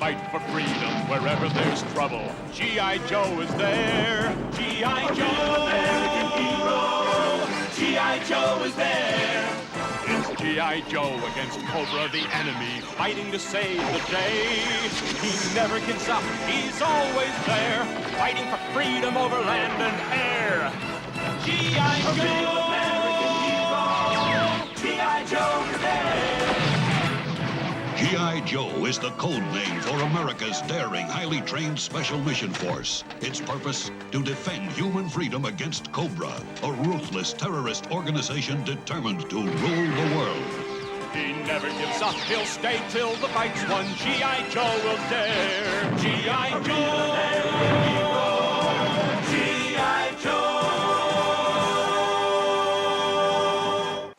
fight for freedom wherever there's trouble. G.I. Joe is there. G.I. Joe, American hero. G.I. Joe is there. It's G.I. Joe against Cobra, the enemy, fighting to save the day. He never gives up, he's always there, fighting for freedom over land and air. G.I. Joe, American hero. G.I. Joe is there. G.I. Joe is the code name for America's daring, highly trained Special Mission Force. Its purpose, to defend human freedom against Cobra, a ruthless terrorist organization determined to rule the world. He never gives up, he'll stay till the fight's won. G.I. Joe will dare. G.I. Joe, G.I.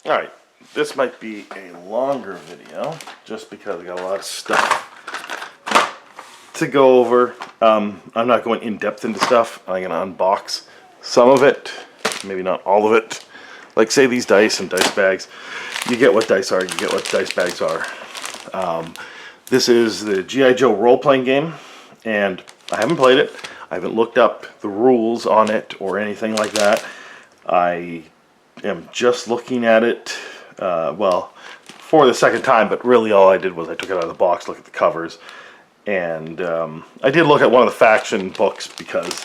Joe. All right. This might be a longer video, just because I got a lot of stuff to go over. I'm not going in depth into stuff. I'm going to unbox some of it, maybe not all of it. Like say these dice and dice bags. You get what dice are, you get what dice bags are. This is the G.I. Joe role-playing game, and I haven't played it. I haven't looked up the rules on it or anything like that. I am just looking at it. Well, for the second time, but really all I did was I took it out of the box, look at the covers, and I did look at one of the faction books because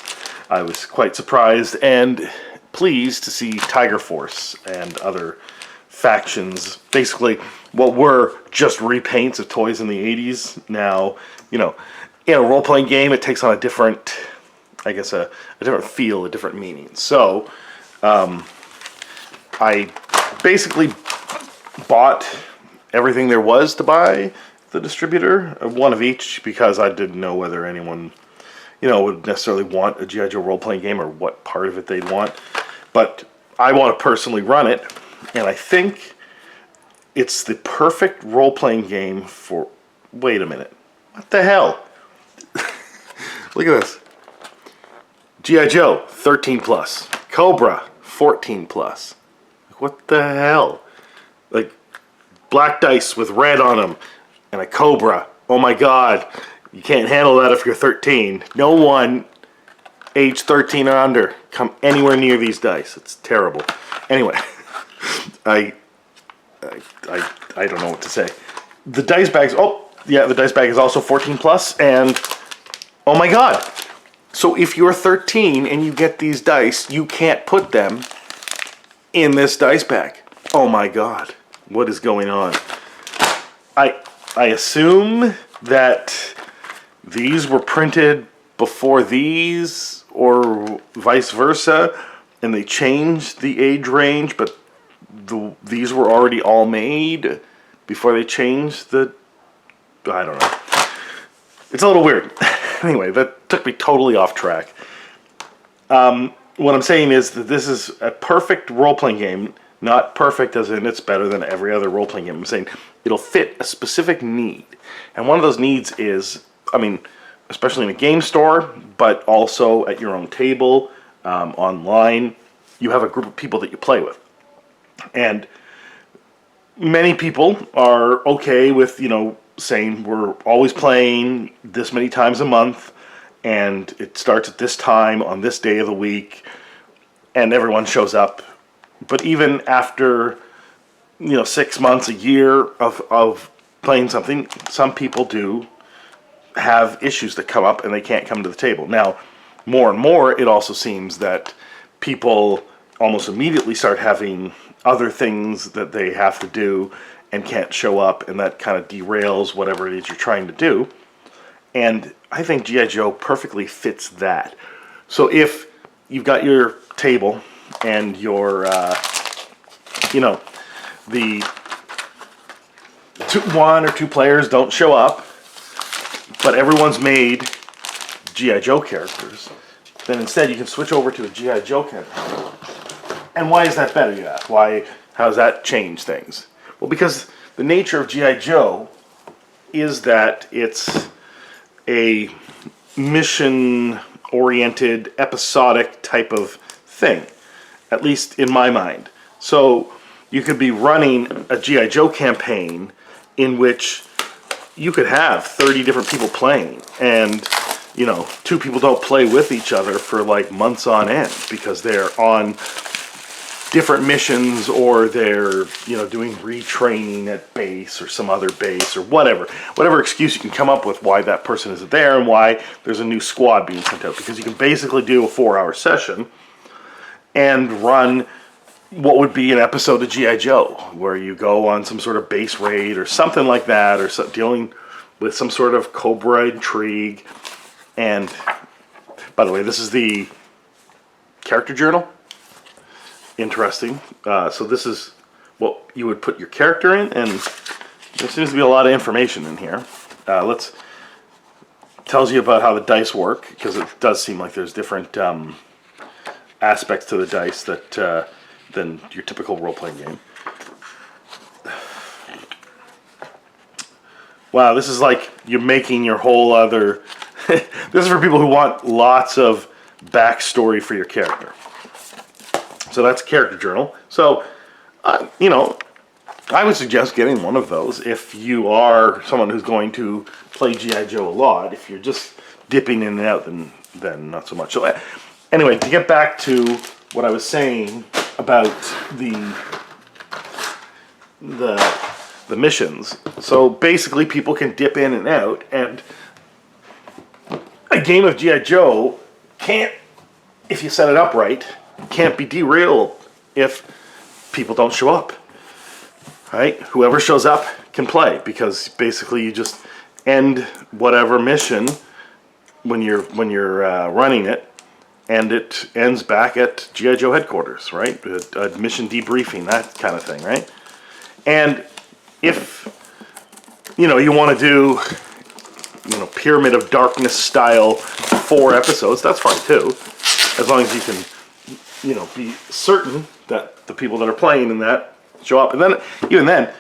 I was quite surprised and pleased to see Tiger Force and other factions, basically what were just repaints of toys in the 80s. Now, you know, in a role-playing game, it takes on a different, I guess, a different feel, a different meaning. So, I basically bought everything there was to buy the distributor, one of each, because I didn't know whether anyone, you know, would necessarily want a G.I. Joe role-playing game or what part of it they'd want. But I want to personally run it, and I think it's the perfect role-playing game for... Wait a minute. What the hell? Look at this. G.I. Joe, 13+. Cobra, 14+. What the hell? Like, black dice with red on them, and a Cobra. Oh my god. You can't handle that if you're 13. No one age 13 or under come anywhere near these dice. It's terrible. Anyway, I don't know what to say. The dice bags, oh, yeah, the dice bag is also 14+, and oh my god. So if you're 13 and you get these dice, you can't put them in this dice bag. Oh my god. What is going on? I assume that these were printed before these, or vice versa, and they changed the age range, but these were already all made before they changed the... I don't know. It's a little weird. Anyway, that took me totally off track. What I'm saying is that this is a perfect role-playing game. Not perfect as in it's better than every other role-playing game. I'm saying it'll fit a specific need. And one of those needs is, I mean, especially in a game store, but also at your own table, online, you have a group of people that you play with. And many people are okay with, you know, saying we're always playing this many times a month, and it starts at this time on this day of the week, and everyone shows up. But even after, you know, 6 months, a year of playing something, some people do have issues that come up and they can't come to the table. Now, more and more, it also seems that people almost immediately start having other things that they have to do and can't show up, and that kind of derails whatever it is you're trying to do. And I think G.I. Joe perfectly fits that. So if you've got your table and your, you know, the one or two players don't show up, but everyone's made G.I. Joe characters, then instead you can switch over to a G.I. Joe character. And why is that better, you ask? How does that change things? Well, because the nature of G.I. Joe is that it's a mission-oriented, episodic type of thing, at least in my mind. So you could be running a G.I. Joe campaign in which you could have 30 different people playing, and you know, 2 people don't play with each other for like months on end because they're on different missions, or they're, you know, doing retraining at base or some other base or whatever excuse you can come up with why that person isn't there and why there's a new squad being sent out. Because you can basically do a 4-hour session and run what would be an episode of G.I. Joe, where you go on some sort of base raid or something like that, or dealing with some sort of Cobra intrigue. And by the way, this is the character journal. Interesting. So this is what you would put your character in, and there seems to be a lot of information in here. Tells you about how the dice work, because it does seem like there's different aspects to the dice that than your typical role-playing game. Wow, this is like you're making your whole other... This is for people who want lots of backstory for your character. So that's a character journal. So, you know, I would suggest getting one of those if you are someone who's going to play G.I. Joe a lot. If you're just dipping in and out, then not so much. So anyway, to get back to what I was saying about the missions. So basically people can dip in and out, and a game of G.I. Joe can't, if you set it up right, can't be derailed if people don't show up. Right? Whoever shows up can play, because basically you just end whatever mission when you're running it, and it ends back at G.I. Joe headquarters, right? A mission debriefing, that kind of thing, right? And if you know you want to do, you know, Pyramid of Darkness style 4 episodes, that's fine too, as long as you can, you know, be certain that the people that are playing in that show up. And then, even then,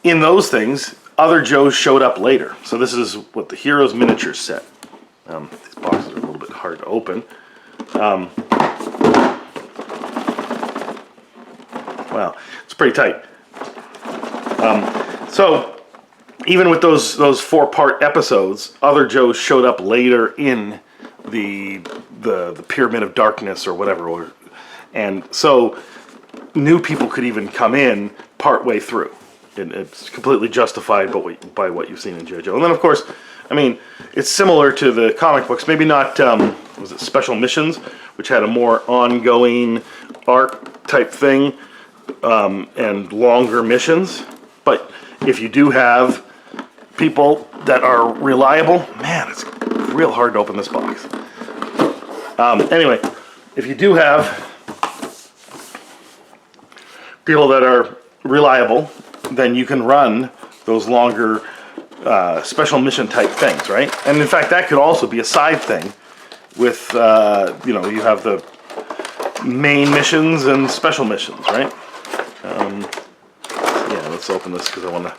in those things, other Joes showed up later. So this is what the Heroes Miniatures set. These boxes are a little bit hard to open. Wow, it's pretty tight. So even with those 4-part episodes, other Joes showed up later in the Pyramid of Darkness or whatever, and so new people could even come in partway through. It's completely justified by what you've seen in G.I. Joe. And then, of course, I mean, it's similar to the comic books. Maybe not, was it Special Missions, which had a more ongoing arc type thing, and longer missions. But if you do have people that are reliable, man, it's real hard to open this box. Anyway, if you do have people that are reliable, then you can run those longer special mission type things, right? And in fact, that could also be a side thing with, you know, you have the main missions and special missions, right? Yeah, let's open this because I want to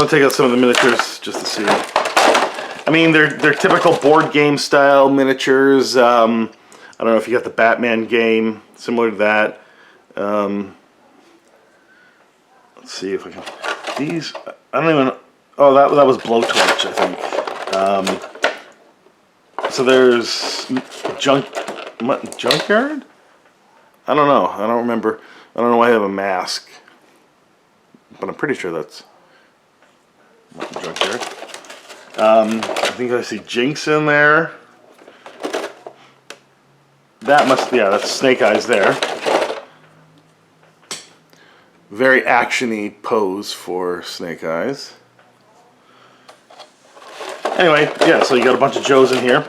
take out some of the miniatures just to see. I mean, they're typical board game style miniatures. I don't know if you got the Batman game, similar to that. Let's see if I can. These, I don't even. Oh, that was Blowtorch, I think. So there's Junkyard? I don't know. I don't remember. I don't know why I have a mask, but I'm pretty sure that's Junkyard. I think I see Jinx in there. That must, yeah, that's Snake Eyes there. Very actiony pose for Snake Eyes. Anyway, yeah, so you got a bunch of Joes in here.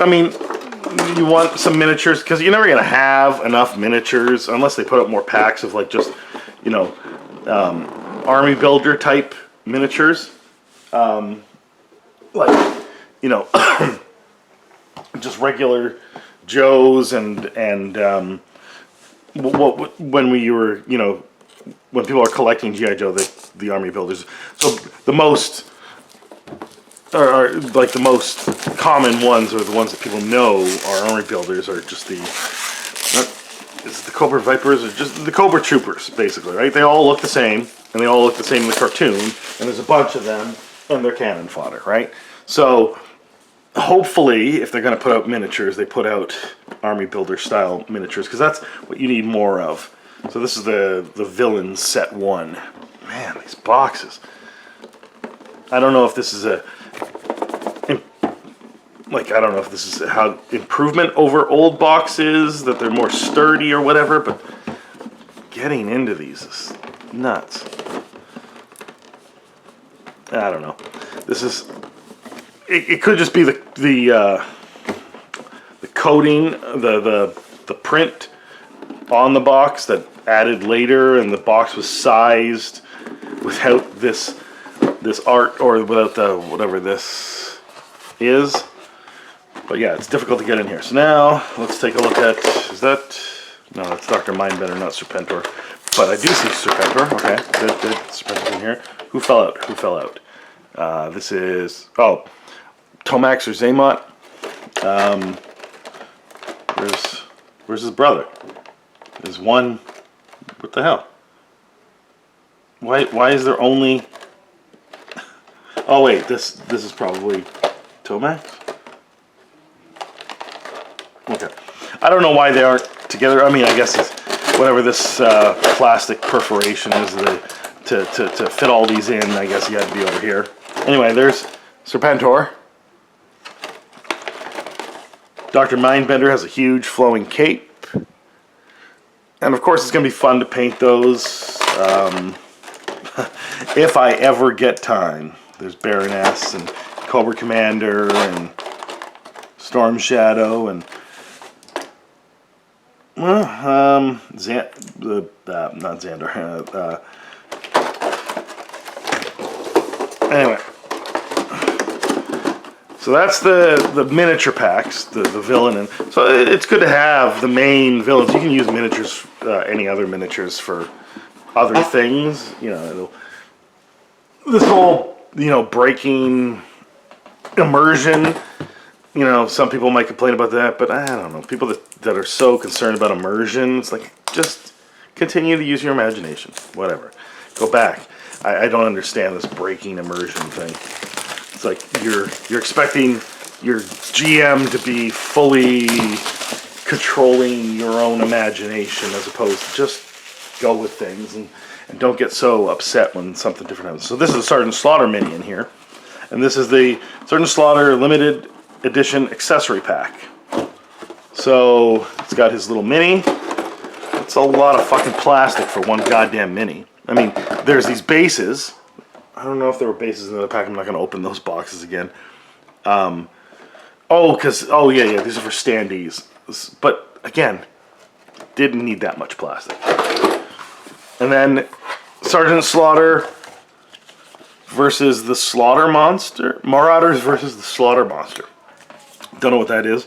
I mean, you want some miniatures, because you're never going to have enough miniatures unless they put up more packs of, like, just, you know, army builder type miniatures. Like, you know, just regular Joes and when we were, you know, when people are collecting G.I. Joe, the army builders. So the most, or like the most common ones, or the ones that people know are army builders, are just the, is it the Cobra Vipers or just the Cobra Troopers, basically, right? They all look the same, and they all look the same in the cartoon, and there's a bunch of them, and they're cannon fodder, right? So hopefully, if they're going to put out miniatures, they put out army builder style miniatures, because that's what you need more of. So this is the villain set 1. Man, these boxes. I don't know if this is a I don't know if this is how improvement over old boxes, that they're more sturdy or whatever, but getting into these is nuts. I don't know. This is. It could just be the coating, the print on the box that added later, and the box was sized without this art, or without the whatever this is. But yeah, it's difficult to get in here. So now let's take a look at, is that, no, that's Dr. Mindbender, not Serpentor. But I do see Serpentor. Okay, good. Serpentor's in here. Who fell out? Who fell out? This is, oh, Tomax or Zaymot. Where's his brother? There's one. What the hell? Why is there only? Oh wait, this is probably Tomax. Okay, I don't know why they aren't together. I mean, I guess it's whatever this plastic perforation is to fit all these in. I guess you had to be over here. Anyway, there's Serpentor. Dr. Mindbender has a huge flowing cape. And of course it's going to be fun to paint those if I ever get time. There's Baroness and Cobra Commander and Storm Shadow and not Xander. Anyway. So that's the miniature packs, the villain, and so it's good to have the main villains. You can use miniatures, any other miniatures for other things. You know, this whole breaking immersion. You know, some people might complain about that, but I don't know. People that are so concerned about immersion, it's like just continue to use your imagination. Whatever, go back. I don't understand this breaking immersion thing. It's like you're expecting your GM to be fully controlling your own imagination as opposed to just go with things and don't get so upset when something different happens. So this is a Sergeant Slaughter mini in here. And this is the Sergeant Slaughter limited edition accessory pack. So it's got his little mini. It's a lot of fucking plastic for one goddamn mini. I mean, there's these bases. I don't know if there were bases in the pack. I'm not going to open those boxes again. Yeah, these are for standees. But again, didn't need that much plastic. And then Sergeant Slaughter versus the Slaughter Monster. Marauders versus the Slaughter Monster. Don't know what that is.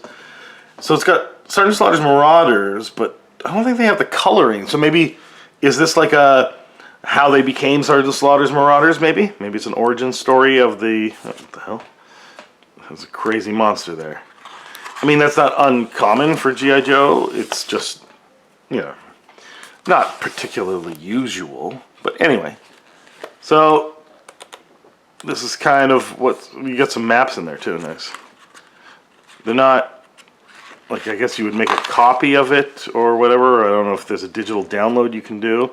So it's got Sergeant Slaughter's Marauders, but I don't think they have the coloring. So maybe, is this like a how they became Sergeant Slaughter's Marauders, maybe? Maybe it's an origin story of the... What the hell? There's a crazy monster there. I mean, that's not uncommon for G.I. Joe. It's just, not particularly usual. But anyway. So, this is kind of what... You got some maps in there, too. Nice. They're not... Like, I guess you would make a copy of it or whatever. I don't know if there's a digital download you can do.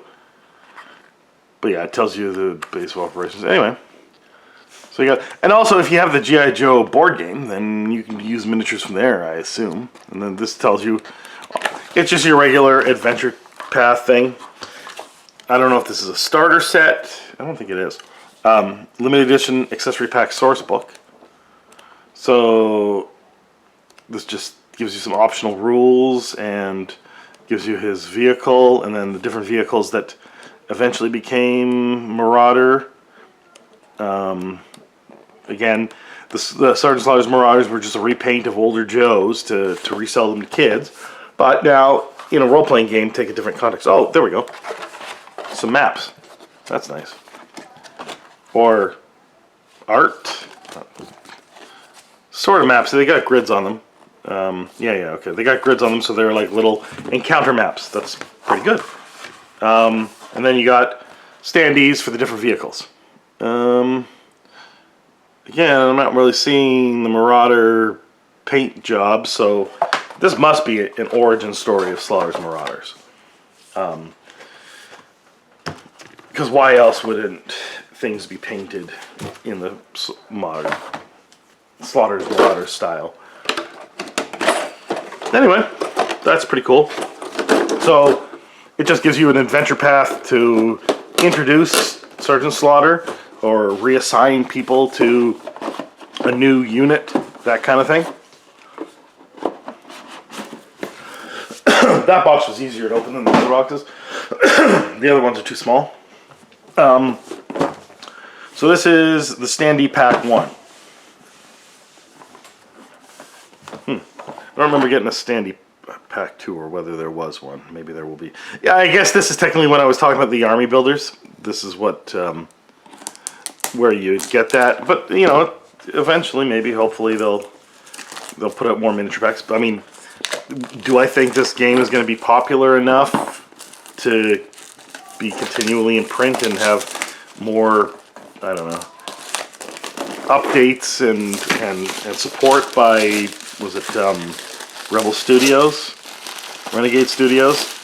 But yeah, it tells you the base of operations. Anyway, so you got, and also if you have the G.I. Joe board game, then you can use miniatures from there, I assume. And then this tells you, it's just your regular adventure path thing. I don't know if this is a starter set. I don't think it is. Limited edition accessory pack source book. So this just gives you some optional rules and gives you his vehicle and then the different vehicles that eventually became Marauder. Again, the Sergeant Slaughter's Marauders were just a repaint of older Joes to resell them to kids. But now, in a role-playing game, take a different context. Oh, there we go. Some maps. That's nice. Or art. Sort of maps. They got grids on them. Yeah, okay. They got grids on them, so they're like little encounter maps. That's pretty good. And then you got standees for the different vehicles. Again, I'm not really seeing the Marauder paint job, so this must be an origin story of Slaughter's Marauders. Because why else wouldn't things be painted in the modern Slaughter's Marauders style? Anyway, that's pretty cool. So it just gives you an adventure path to introduce Sergeant Slaughter or reassign people to a new unit, that kind of thing. That box was easier to open than the other boxes. The other ones are too small. So this is the Standee Pack 1. I don't remember getting a Standee Pack 2 or whether there was one. Maybe there will be. Yeah, I guess this is technically when I was talking about the army builders. This is what where you'd get that. But, you know, eventually, maybe, hopefully, they'll put out more miniature packs. But, I mean, do I think this game is going to be popular enough to be continually in print and have more, I don't know, updates and support by, was it Rebel Studios? Renegade Studios?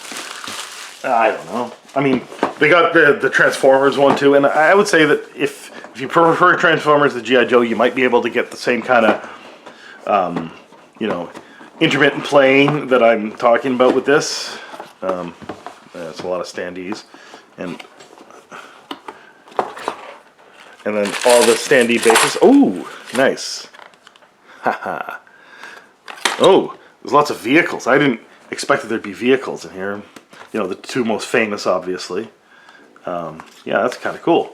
I don't know. I mean, they got the Transformers one too, and I would say that if you prefer Transformers to G.I. Joe, you might be able to get the same kind of, you know, intermittent playing that I'm talking about with this. It's a lot of standees, and then all the standee bases. Oh, nice. Haha. Oh, there's lots of vehicles. I didn't expect that there'd be vehicles in here. You know, the two most famous, obviously. Yeah, that's kind of cool.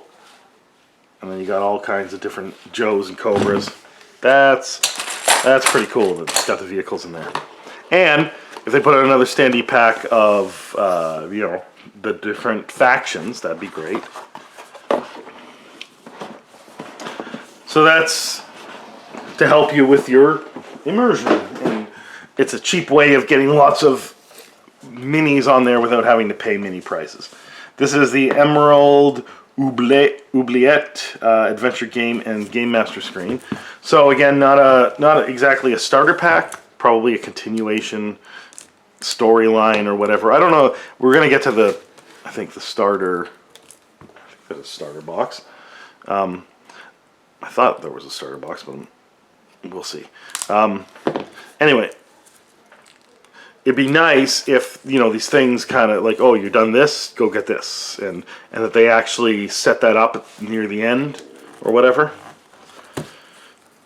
And then you got all kinds of different Joes and Cobras. That's pretty cool that it's got the vehicles in there. And if they put out another standee pack of, you know, the different factions, that'd be great. So that's to help you with your immersion. And it's a cheap way of getting lots of minis on there without having to pay mini prices. This is the Emerald Oubliette adventure game and game master screen. So again, not exactly a starter pack, probably a continuation storyline or whatever. I don't know. We're gonna get to the, I think the starter. I think that's a starter box. I thought there was a starter box, but we'll see. Anyway, it'd be nice if, you know, these things kind of like, oh, you've done this, go get this, and that they actually set that up near the end or whatever.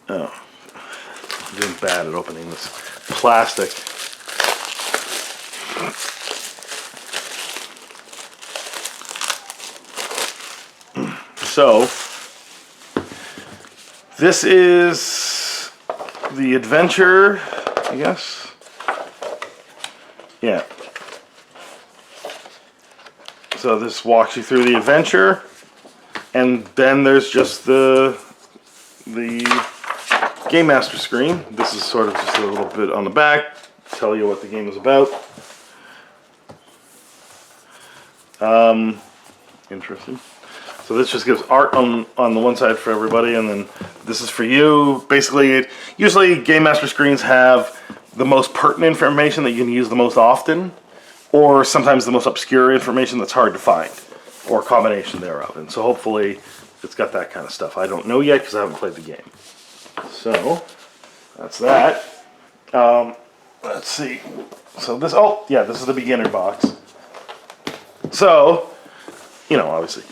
Oh, I'm doing bad at opening this plastic. So this is the adventure, I guess. Yeah. So this walks you through the adventure, and then there's just the Game Master screen. This is sort of just a little bit on the back, tell you what the game is about. Interesting. So this just gives art on the one side for everybody, and then this is for you. Basically, usually Game Master screens have the most pertinent information that you can use the most often, or sometimes the most obscure information that's hard to find, or a combination thereof. And so hopefully it's got that kind of stuff. I don't know yet because I haven't played the game. So that's that. Let's see. So this, oh yeah, this is the beginner box. So, you know, obviously,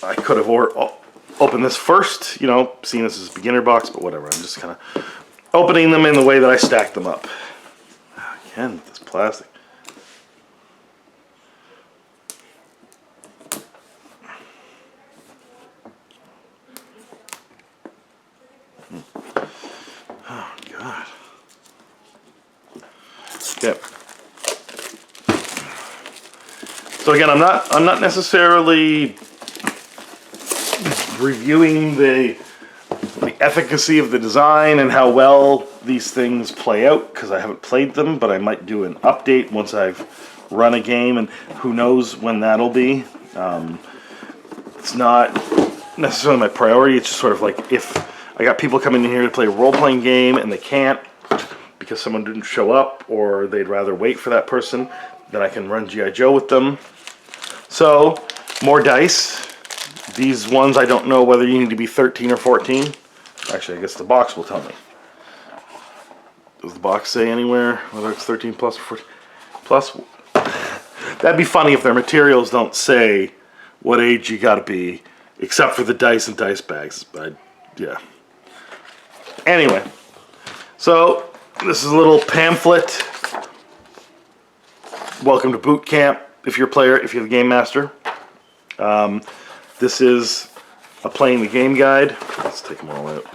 I could have opened this first, you know, seeing this as a beginner box, but whatever. I'm just kind of opening them in the way that I stacked them up. Again, with this plastic. Oh God. Yep. So again, I'm not necessarily reviewing the efficacy of the design and how well these things play out because I haven't played them, but I might do an update once I've run a game, and who knows when that'll be. It's not necessarily my priority. It's just sort of like if I got people coming in here to play a role-playing game and they can't because someone didn't show up, or they'd rather wait for that person, then I can run G.I. Joe with them. So, more dice. These ones, I don't know whether you need to be 13 or 14. Actually, I guess the box will tell me. Does the box say anywhere whether it's 13 plus or 14 plus? That'd be funny if their materials don't say what age you gotta be, except for the dice and dice bags. But yeah. Anyway, so this is a little pamphlet. Welcome to boot camp. If you're a player, if you're the game master. This is a playing the game guide. Let's take them all out.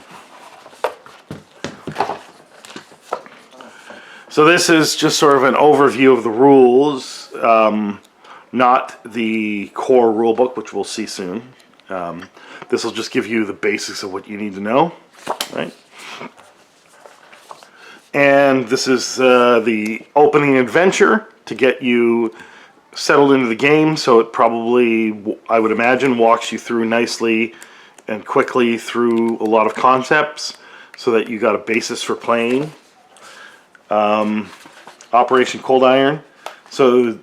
So this is just sort of an overview of the rules, not the core rulebook, which we'll see soon. This will just give you the basics of what you need to know, right? And this is the opening adventure to get you settled into the game, so it probably, I would imagine, walks you through nicely and quickly through a lot of concepts so that you got a basis for playing. Operation Cold Iron. So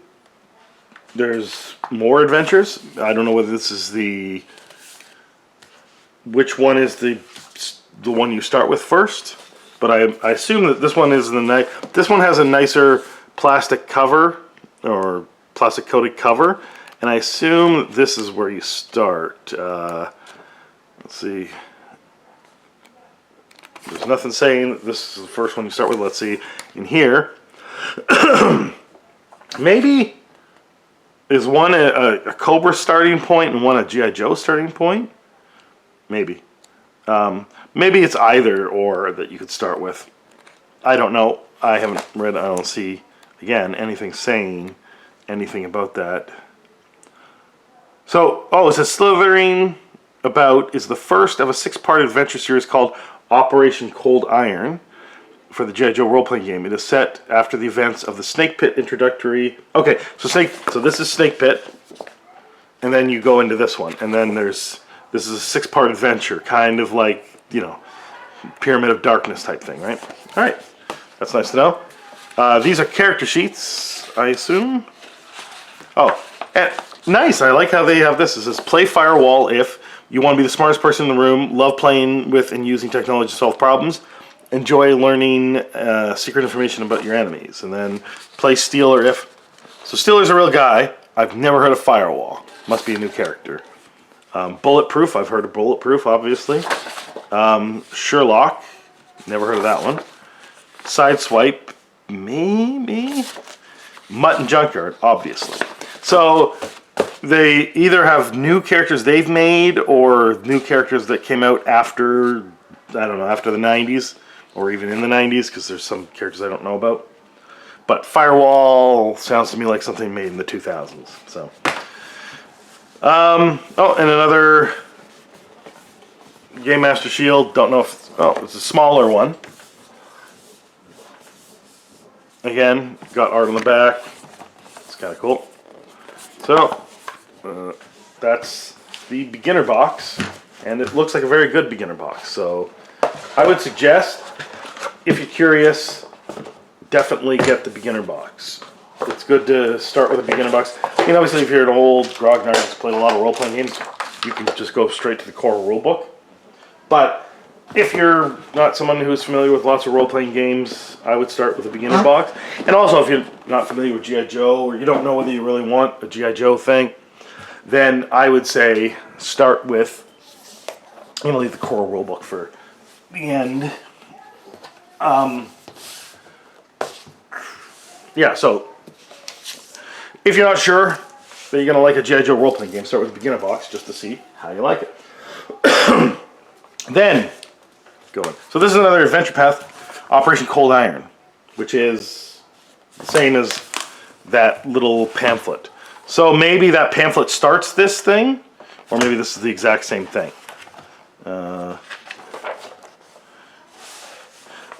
there's more adventures. I don't know whether this is which one is the one you start with first, but I assume that this one is this one has a nicer plastic cover, or plastic coated cover, and I assume this is where you start. Let's see. There's nothing saying that this is the first one you start with. Let's see in here. Maybe is one a Cobra starting point and one a G.I. Joe starting point? Maybe. Maybe it's either or that you could start with. I don't know. I haven't read. I don't see, again, anything saying anything about that. So, it says Slithering About is the first of a 6-part adventure series called Operation Cold Iron for the G.I. Joe role-playing game. It is set after the events of the Snake Pit introductory. Okay, so this is Snake Pit, and then you go into this one, and then this is a 6-part adventure, kind of like, Pyramid of Darkness type thing, right? All right, that's nice to know. These are character sheets, I assume. Oh, and nice. I like how they have this. It says play Firewall if you want to be the smartest person in the room, love playing with and using technology to solve problems, enjoy learning secret information about your enemies, and then play Stealer if. So Stealer's a real guy. I've never heard of Firewall. Must be a new character. Bulletproof. I've heard of Bulletproof, obviously. Sherlock. Never heard of that one. Sideswipe. Maybe. Mutt and Junkyard, obviously. So they either have new characters they've made or new characters that came out after, I don't know, after the 90s or even in the 90s, because there's some characters I don't know about. But Firewall sounds to me like something made in the 2000s. So, and another Game Master Shield. Don't know if it's a smaller one. Again, got art on the back. It's kind of cool. So, that's the beginner box, and it looks like a very good beginner box. So, I would suggest, if you're curious, definitely get the beginner box. It's good to start with a beginner box. Obviously, if you're an old grognard who's played a lot of role-playing games, you can just go straight to the core rulebook. But if you're not someone who's familiar with lots of role-playing games, I would start with a beginner box. And also, if you're not familiar with G.I. Joe, or you don't know whether you really want a G.I. Joe thing, then I would say start with, I'm going to leave the core rulebook for the end. Yeah, so if you're not sure that you're going to like a G.I. Joe role-playing game, start with a beginner box just to see how you like it. Then, going. So this is another adventure path, Operation Cold Iron, which is the same as that little pamphlet. So maybe that pamphlet starts this thing, or maybe this is the exact same thing.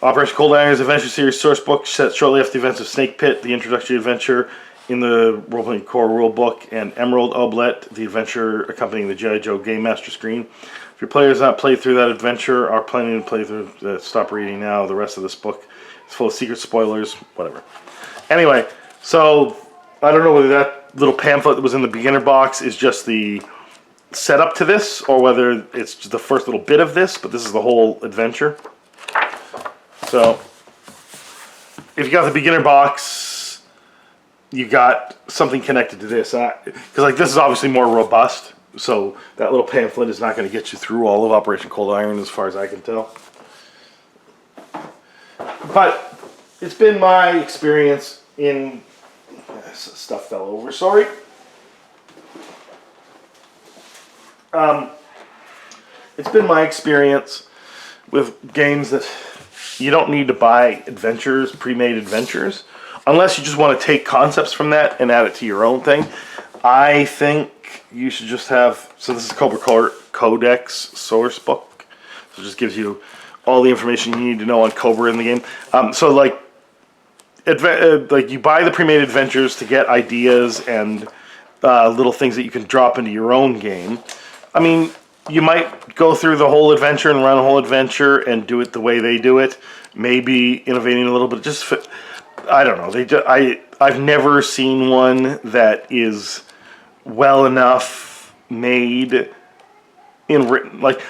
Operation Cold Iron's Adventure Series sourcebook set shortly after the events of Snake Pit, the introductory adventure in the Roleplaying Core Rulebook, and Emerald Oblette, the adventure accompanying the G.I. Joe Game Master screen. If your players not played through that adventure, are planning to play through, stop reading now. The rest of this book is full of secret spoilers, whatever. Anyway, so I don't know whether that little pamphlet that was in the beginner box is just the setup to this, or whether it's just the first little bit of this, but this is the whole adventure. So, if you got the beginner box, you got something connected to this. Because like this is obviously more robust, so that little pamphlet is not going to get you through all of Operation Cold Iron as far as I can tell. But it's been my experience in... Stuff fell over, sorry. It's been my experience with games that you don't need to buy adventures, pre-made adventures, unless you just want to take concepts from that and add it to your own thing. I think you should just have, so this is Cobra Codex source book. So it just gives you all the information you need to know on Cobra in the game. So like you buy the pre-made adventures to get ideas and little things that you can drop into your own game. I mean, you might go through the whole adventure and run a whole adventure and do it the way they do it. Maybe innovating a little bit. Just I don't know. I've never seen one that is well enough made in written. Like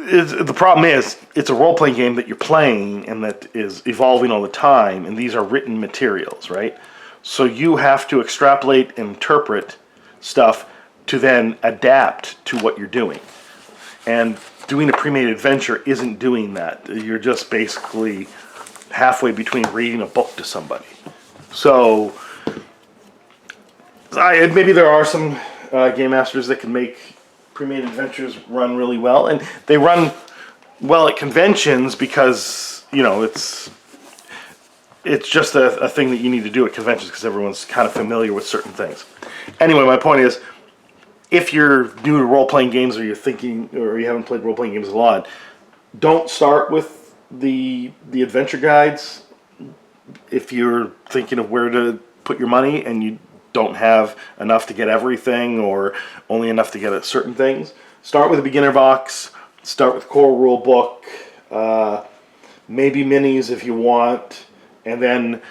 the problem is, it's a role-playing game that you're playing and that is evolving all the time. And these are written materials, right? So you have to extrapolate and interpret stuff to then adapt to what you're doing. And doing a pre-made adventure isn't doing that. You're just basically halfway between reading a book to somebody. So, maybe there are some game masters that can make pre-made adventures run really well. And they run well at conventions because, you know, it's just a thing that you need to do at conventions because everyone's kind of familiar with certain things. Anyway, my point is, if you're new to role-playing games or you're thinking, or you haven't played role-playing games a lot, don't start with the adventure guides. If you're thinking of where to put your money and you don't have enough to get everything or only enough to get at certain things, start with a beginner box, start with core rule book, maybe minis if you want, and then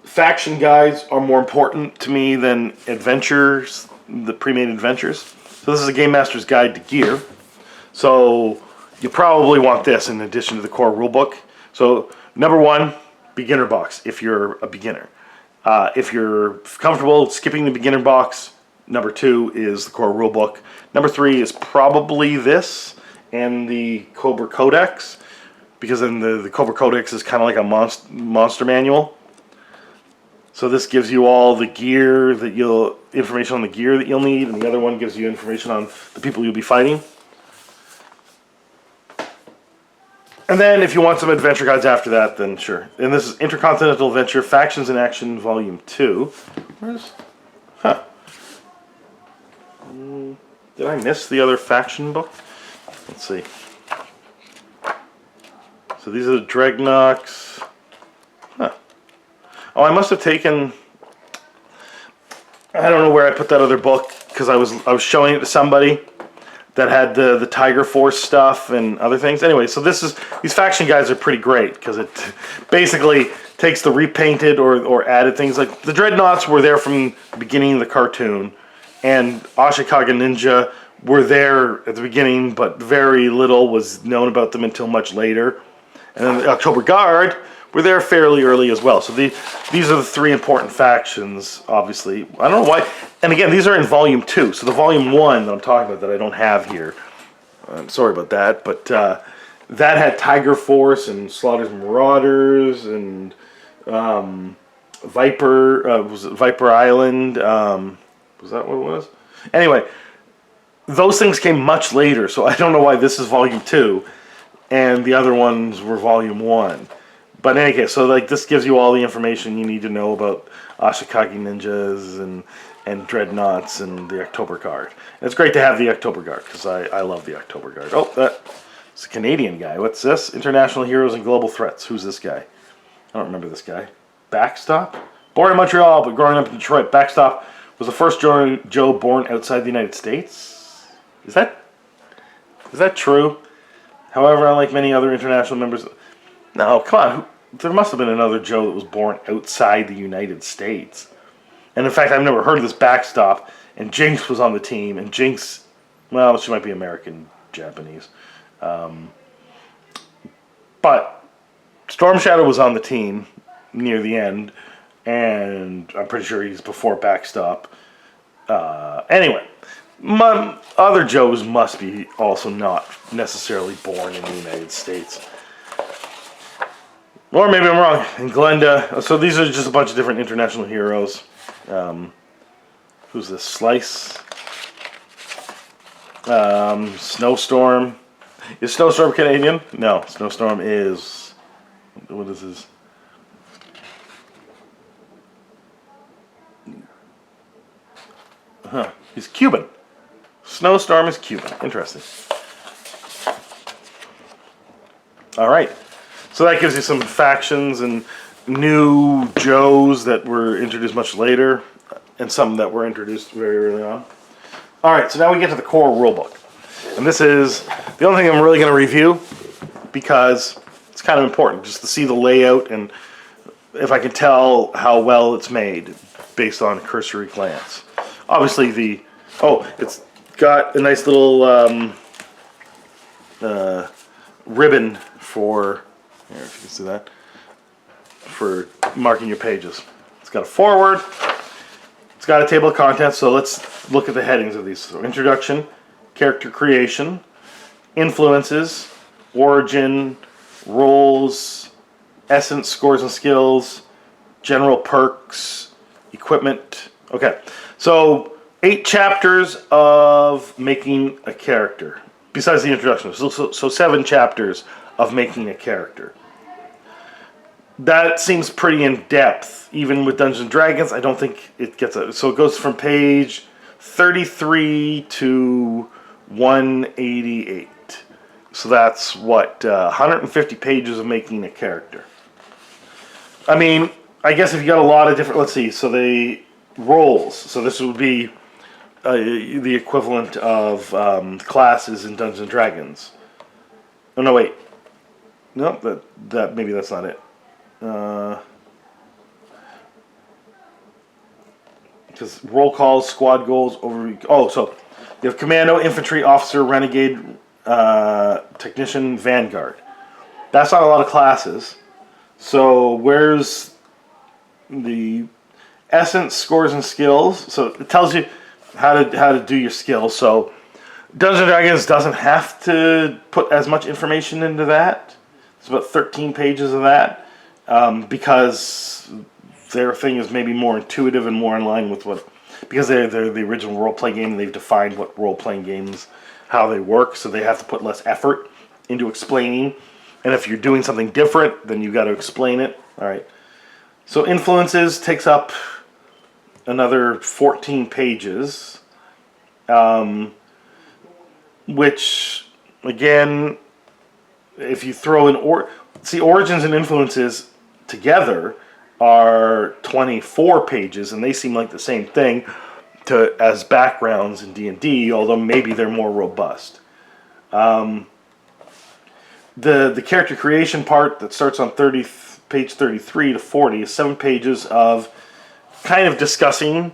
faction guides are more important to me than adventures, the pre-made adventures. So this is a Game Master's Guide to Gear. So you probably want this in addition to the core rulebook. So number one, beginner box if you're a beginner. If you're comfortable skipping the beginner box, number two is the core rulebook. Number three is probably this and the Cobra Codex, because then the Cobra Codex is kind of like a monster manual. So this gives you all the gear that information on the gear that you'll need, and the other one gives you information on the people you'll be fighting. And then if you want some adventure guides after that, then sure. And this is Intercontinental Adventure Factions in Action Volume 2. Where's... Huh. Did I miss the other faction book? Let's see. So these are the Dreadnoks. Huh. Oh, I must have taken... I don't know where I put that other book, because I was showing it to somebody that had the Tiger Force stuff and other things. Anyway, so these faction guides are pretty great, because it basically takes the repainted or added things. Like the Dreadnoughts were there from the beginning of the cartoon, and Ashikaga Ninja were there at the beginning, but very little was known about them until much later. And then the October Guard were there fairly early as well. So these are the three important factions, obviously. I don't know why. And again, these are in Volume 2. So the Volume 1 that I'm talking about that I don't have here, I'm sorry about that, but that had Tiger Force and Slaughter's Marauders and Viper, was it Viper Island? Was that what it was? Anyway, those things came much later, so I don't know why this is Volume 2 and the other ones were Volume 1. But in any case, so like this gives you all the information you need to know about Ashikage Ninjas and Dreadnoughts and the October Guard. And it's great to have the October Guard, because I love the October Guard. Oh, It's a Canadian guy. What's this? International Heroes and Global Threats. Who's this guy? I don't remember this guy. Backstop? Born in Montreal, but growing up in Detroit, Backstop was the first Joe born outside the United States. Is that true? However, unlike many other international members... No, come on. There must have been another Joe that was born outside the United States. And in fact, I've never heard of this Backstop. And Jinx was on the team. And Jinx, well, she might be American, Japanese. But Storm Shadow was on the team near the end. And I'm pretty sure he's before Backstop. Anyway, other Joes must be also not necessarily born in the United States. Or maybe I'm wrong. And Glenda. So these are just a bunch of different international heroes. Who's this? Slice. Snowstorm. Is Snowstorm Canadian? No. Snowstorm is... What is his... Huh. He's Cuban. Snowstorm is Cuban. Interesting. Alright. So that gives you some factions and new Joes that were introduced much later. And some that were introduced very early on. Alright, so now we get to the core rulebook. And this is the only thing I'm really going to review because it's kind of important just to see the layout and if I can tell how well it's made based on cursory glance. Obviously it's got a nice little ribbon for, here if you can see that, for marking your pages. It's got a forward, it's got a table of contents, so let's look at the headings of these. So introduction, character creation, influences, origin, roles, essence, scores and skills, general perks, equipment. Okay, so 8 chapters of making a character, besides the introduction. So 7 chapters of making a character. That seems pretty in-depth. Even with Dungeons & Dragons, I don't think it gets it. So it goes from page 33 to 188. So that's, 150 pages of making a character. I mean, I guess if you got a lot of different... Let's see, so the roles. So this would be the equivalent of classes in Dungeons & Dragons. Oh, no, wait. No, that maybe that's not it. Because roll calls, squad goals, overview. Oh, so you have Commando, Infantry, Officer, Renegade, Technician, Vanguard. That's not a lot of classes. So where's the essence, scores, and skills? So it tells you how to do your skills. So Dungeons & Dragons doesn't have to put as much information into that. It's about 13 pages of that. Because their thing is maybe more intuitive and more in line with what... Because they're the original role-playing game, and they've defined what role-playing games, how they work, so they have to put less effort into explaining. And if you're doing something different, then you've got to explain it. Alright. So influences takes up another 14 pages. Which, again, if you throw in... See, origins and influences together are 24 pages, and they seem like the same thing as backgrounds in D&D, although maybe they're more robust. The character creation part that starts on page 33 to 40 is 7 pages of kind of discussing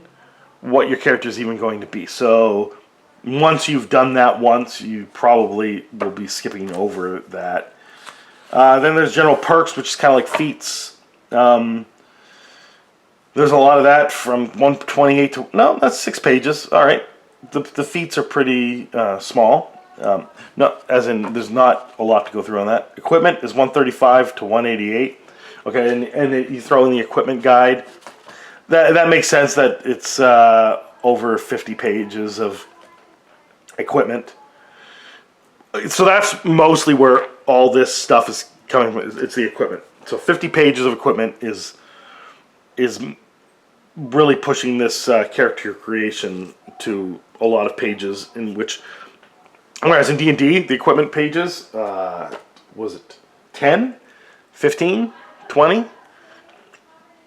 what your character is even going to be. So once you've done that once, you probably will be skipping over that. Then there's general perks, which is kind of like feats. There's a lot of that from 128 to... No, that's 6 pages. All right. The feats are pretty small. No, as in, there's not a lot to go through on that. Equipment is 135 to 188. Okay, and you throw in the equipment guide. That makes sense that it's over 50 pages of equipment. So that's mostly where all this stuff is coming from. It's the equipment. So 50 pages of equipment is really pushing this character creation to a lot of pages in which Whereas in D&D, the equipment pages, was it 10, 15, 20?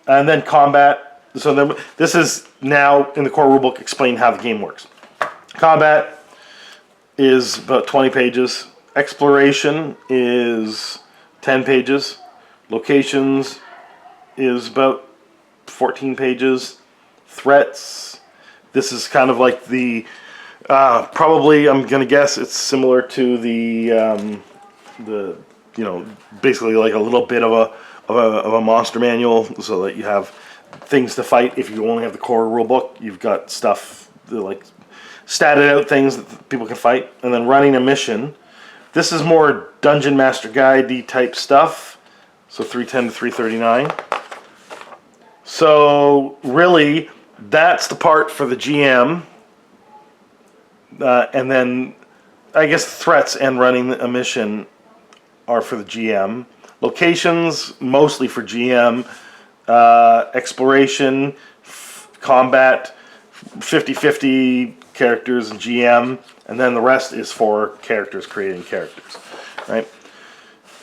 And then combat. So then this is now in the core rulebook explain how the game works. Combat is about 20 pages. Exploration is 10 pages. Locations is about 14 pages. Threats. This is kind of like the probably I'm gonna guess it's similar to the basically like a little bit of a monster manual, so that you have things to fight. If you only have the core rulebook, you've got stuff like statted out things that people can fight, and then running a mission. This is more Dungeon Master Guide-y type stuff, so 310 to 339. So really, that's the part for the GM, and then I guess threats and running a mission are for the GM. Locations, mostly for GM. Exploration, combat, 50-50 characters and GM. And then the rest is for characters creating characters. Right?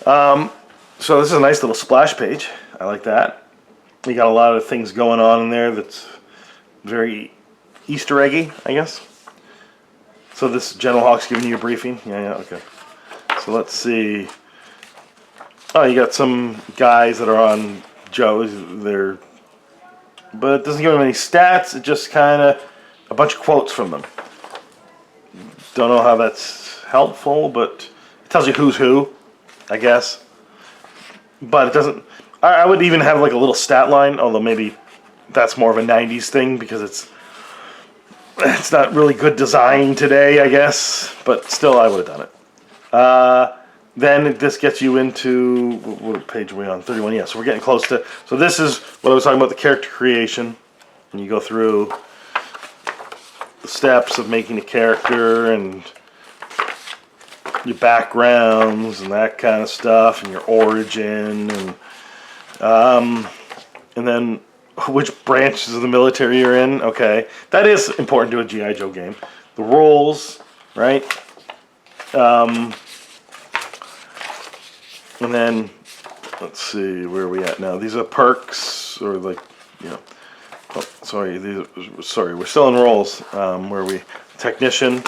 So this is a nice little splash page. I like that. You got a lot of things going on in there that's very Easter eggy, I guess. So this General Hawk's giving you a briefing? Yeah, okay. So let's see. Oh, you got some guys that are on Joe's. But it doesn't give them any stats. It just kind of a bunch of quotes from them. Don't know how that's helpful, but it tells you who's who, I guess. But it doesn't. I would even have like a little stat line, although maybe that's more of a 90s thing because it's not really good design today, I guess. But still, I would have done it. Then this gets you into, what page are we on? 31, yeah. So we're getting close to, so this is what I was talking about, the character creation. And you go through the steps of making a character and your backgrounds and that kind of stuff and your origin and then which branches of the military you're in. Okay, that is important to a G.I. Joe game. The roles, right? And then, let's see, where are we at now? These are perks, or like, oh, sorry, we're still in roles, where we, technician,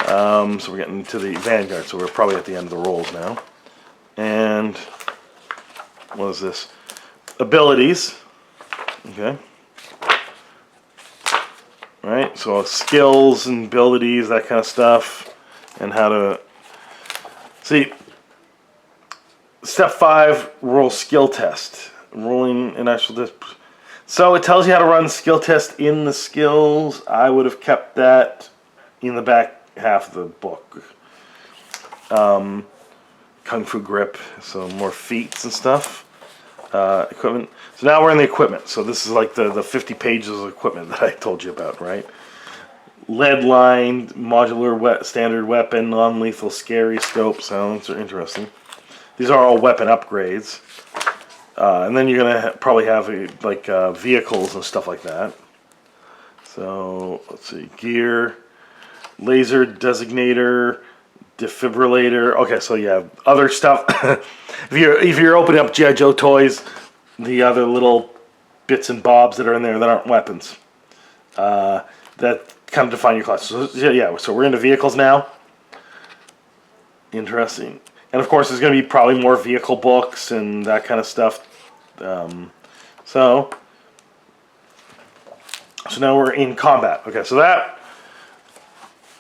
so we're getting to the Vanguard, so we're probably at the end of the roles now. And, what is this? Abilities, okay. Right, so skills and abilities, that kind of stuff, and how to, see, Step 5, roll skill test. Rolling an actual test. So it tells you how to run skill test in the skills. I would have kept that in the back half of the book. Kung Fu grip, so more feats and stuff. Equipment. So now we're in the equipment. So this is like the 50 pages of equipment that I told you about, right? Lead-lined, modular standard weapon, non-lethal, scary scope. Sounds are interesting. These are all weapon upgrades. And then you're going to probably have vehicles and stuff like that. So, let's see. Gear, laser designator, defibrillator. Okay, so you have other stuff. if you're opening up G.I. Joe toys, the other little bits and bobs that are in there that aren't weapons. That kind of define your class. So, yeah, so we're into vehicles now. Interesting. And of course, there's going to be probably more vehicle books and that kind of stuff. So now we're in combat. Okay, so that,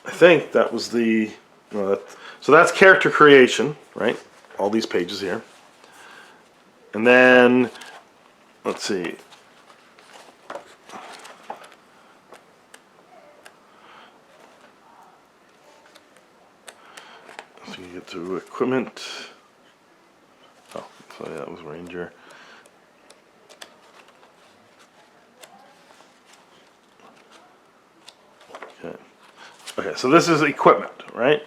I think that was the, so that's character creation, right? All these pages here. And then, let's see. So you get to equipment. Oh, so yeah, that was Ranger. Okay, so this is equipment, right?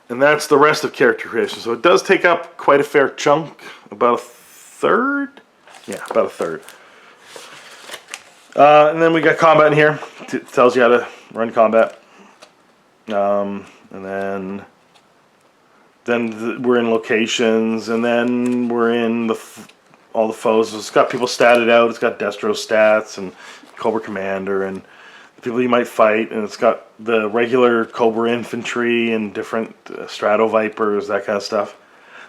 And that's the rest of character creation. So it does take up quite a fair chunk, about a third? Yeah, about a third. And then we got combat in here. It tells you how to run combat. And then we're in locations, and then we're in all the foes. It's got people statted out. It's got Destro stats and Cobra Commander and the people you might fight, and it's got the regular Cobra infantry and different Strato Vipers, that kind of stuff.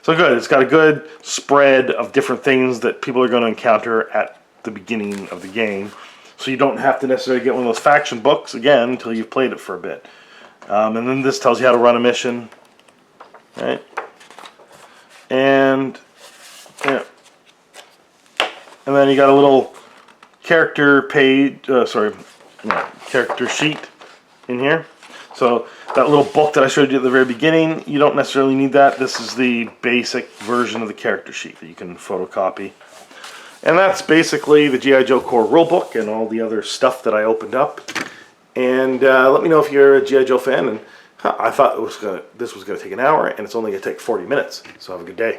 So good. It's got a good spread of different things that people are going to encounter at the beginning of the game. So you don't have to necessarily get one of those faction books again until you've played it for a bit. And then this tells you how to run a mission. Right? And yeah. And then you got a little character page, character sheet in here. So that little book that I showed you at the very beginning, you don't necessarily need that. This is the basic version of the character sheet that you can photocopy. And that's basically the G.I. Joe Core rulebook and all the other stuff that I opened up. And let me know if you're a G.I. Joe fan. And I thought this was going to take an hour, and it's only going to take 40 minutes. So have a good day.